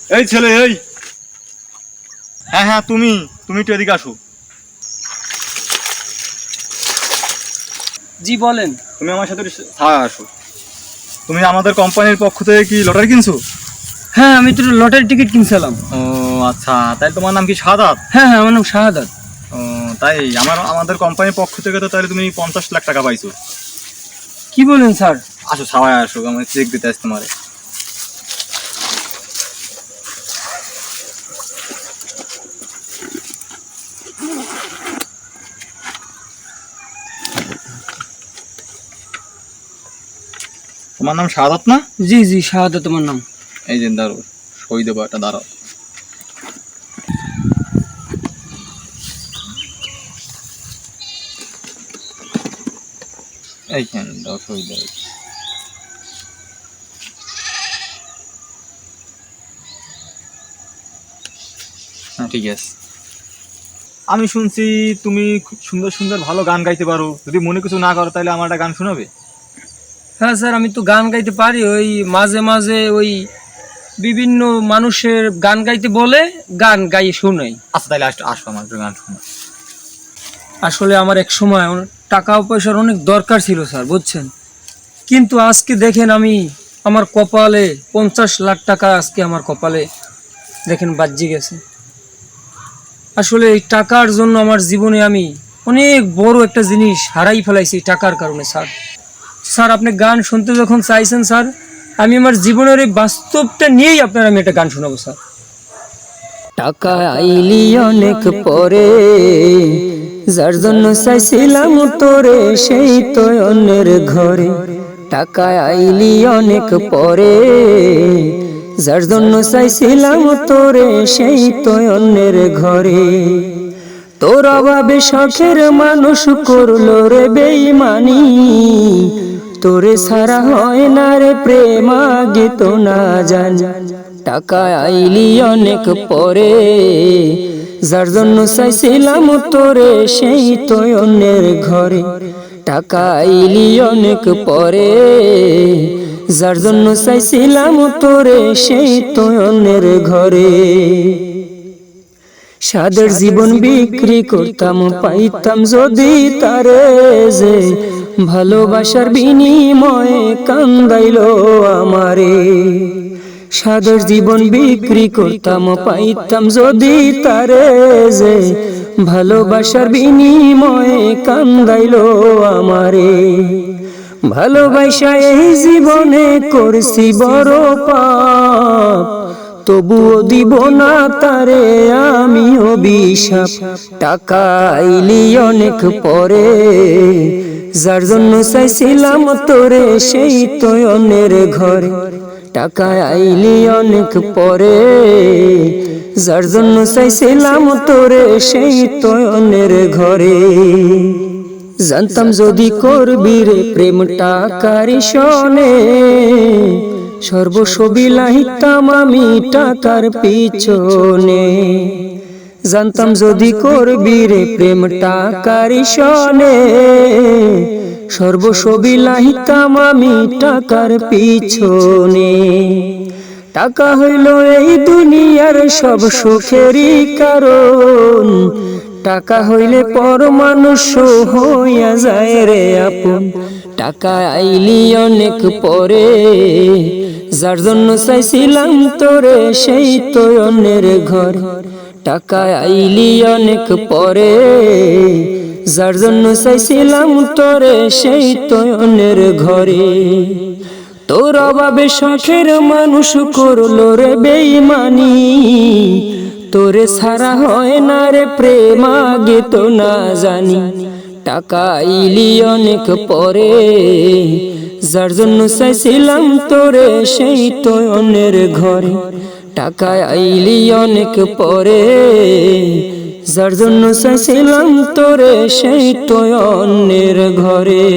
এই ছেলে, এই হ্যাঁ হ্যাঁ, তুমি তুমি একটু এদিকে আসো। জি বলেন। তুমি আমার সাথে আসো। তুমি আমাদের কোম্পানির পক্ষ থেকে কি লটারি কিনছো? হ্যাঁ, আমি তো লটারি টিকিট কিনছিলাম। ও আচ্ছা, তাই তোমার নাম কি শাহাদাত? হ্যাঁ হ্যাঁ, আমার নাম শাহাদাত। ও তাই, আমাদের কোম্পানির পক্ষ থেকে তো তাহলে তুমি 50 লাখ টাকা পাইছো। কি বলেন স্যার? আসো ছাওয়ায় আসো, আমার চেক দিতে আসছে তোমারে। তোমার নাম শাহাদাত না? জি জি, শাহাদাত তোমার নাম। এই যে দাঁড়ো, সই দেবো একটা, দাঁড়াও। এইখানে দাও, সই দাও। হ্যাঁ ঠিক আছে। আমি শুনছি তুমি খুব সুন্দর সুন্দর ভালো গান গাইতে পারো, যদি মনে কিছু না করো তাহলে আমার একটা গান শোনাবে? হ্যাঁ স্যার, আমি তো গান গাইতে পারি। ওই মাঝে মাঝে ওই বিভিন্ন মানুষের গান গাইতে বলে গান গাইয়ে শোনাই। আচ্ছা তাহলে আসো, আমার একটু গান শোনো। আসলে আমার এক সময় টাকা পয়সার অনেক দরকার ছিল স্যার, বুঝছেন। কিন্তু আজকে দেখেন আমি আমার কপালে 50 লাখ টাকা আজকে আমার কপালে দেখেন বাজ্যে গেছে। আসলে এই টাকার জন্য আমার জীবনে আমি অনেক বড় একটা জিনিস হারাই ফেলাইছি টাকার কারণে স্যার। স্যার আপনি গান শুনতে যখন চাইছেন স্যার, আমি আমার জীবনের এই বাস্তবটা নিয়েই আপনার আমি একটা গান শোনাবো স্যার। টাকা আইলি অনেক পরে, যার জন্য চাইছিলাম তোরে সেই তো অন্যের ঘরে। টাকা আইলি অনেক পরে, যার জন্য চাইছিলাম তোরে সেই তো অন্যের ঘরে। তোর অভাবে শখের মানুষ করলো রে বেঈমানি, তোরে ছাড়া হয় না রে প্রেম আগে তো না জানি। টাকা আইলি অনেক পরে, যার জন্য চাইছিলাম তোরে সেই তো অন্যের ঘরে। টাকা আইলি অনেক পরে, যার জন্য চাইছিলাম তোরে সেই তো অন্যের ঘরে। সাদের জীবন বিক্রি করতাম, পাইতাম যদি তারে যে ভালোবাসার বিনিময়ে কান্দাইলো আমারে। সাদের জীবন বিক্রি করতাম, পাইতাম যদি তারে যে ভালোবাসার বিনিময়ে কান্দাইলো আমারে। ভালোবাসা এই জীবনে করছি বড় পাপ, তবুও দিব না তারে আমি অভিশাপ। টাকা আইলি অনেক পরে, যার জন্য চাইছিলাম তোরে সেই তো অন্যের ঘরে। টাকা আইলি অনেক পরে, যার জন্য চাইছিলাম তোরে সেই তো অন্যের ঘরে। জানতাম যদি করবি রে প্রেম টাকার সনে, সর্বস্ব বিলাইতাম আমি টাকার পিছনে। জানতাম যদি করবি রে প্রেম টাকার সনে, সর্বস্ব বিলাইতাম আমি টাকার পিছনে। টাকা হইল এই দুনিয়ার সব সুখেরই কারণ, টাকা হইলে পর মানুষ হইয়া যায় রে আপন। টাকা আইলি অনেক পরে, যার জন্য চাইছিলাম তোরে সেই তো অন্যের ঘর। টাকা আইলি অনেক পরে, যার জন্য চাইছিলাম তোরে সেই তো অন্যের ঘরে। তোর অভাবে শখের মানুষ করলো রে বেঈমানি, তোরে ছাড়া হয় না রে প্রেম আগে তো না জানি। টাকা আইলি অনেক পরে, যার জন্য চাইছিলাম তোরে সেই তো অন্যের ঘরে। টাকা আইলি অনেক পরে, যার জন্য চাইছিলাম তোরে সেই তো অন্যের ঘরে।